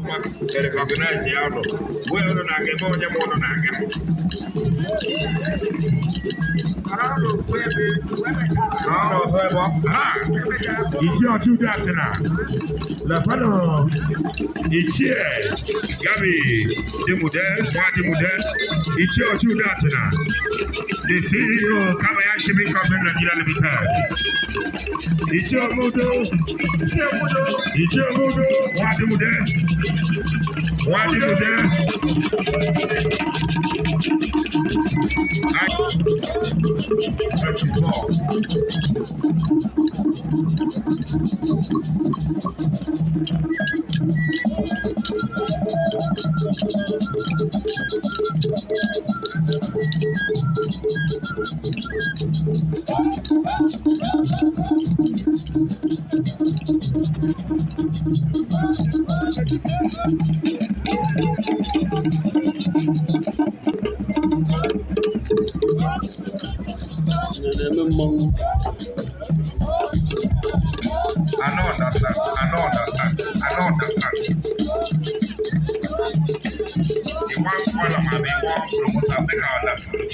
recognize the outlook. Well, I get more than one on it's your two that's now. La Pano, it's here. Gabi, the model, it's your two that's now. The CEO, Kabayashi, make up in Nigeria Limited. It's your model, it's your model, what the model? What the model? I don't understand. The one spoiler man, they want promote and make our understand.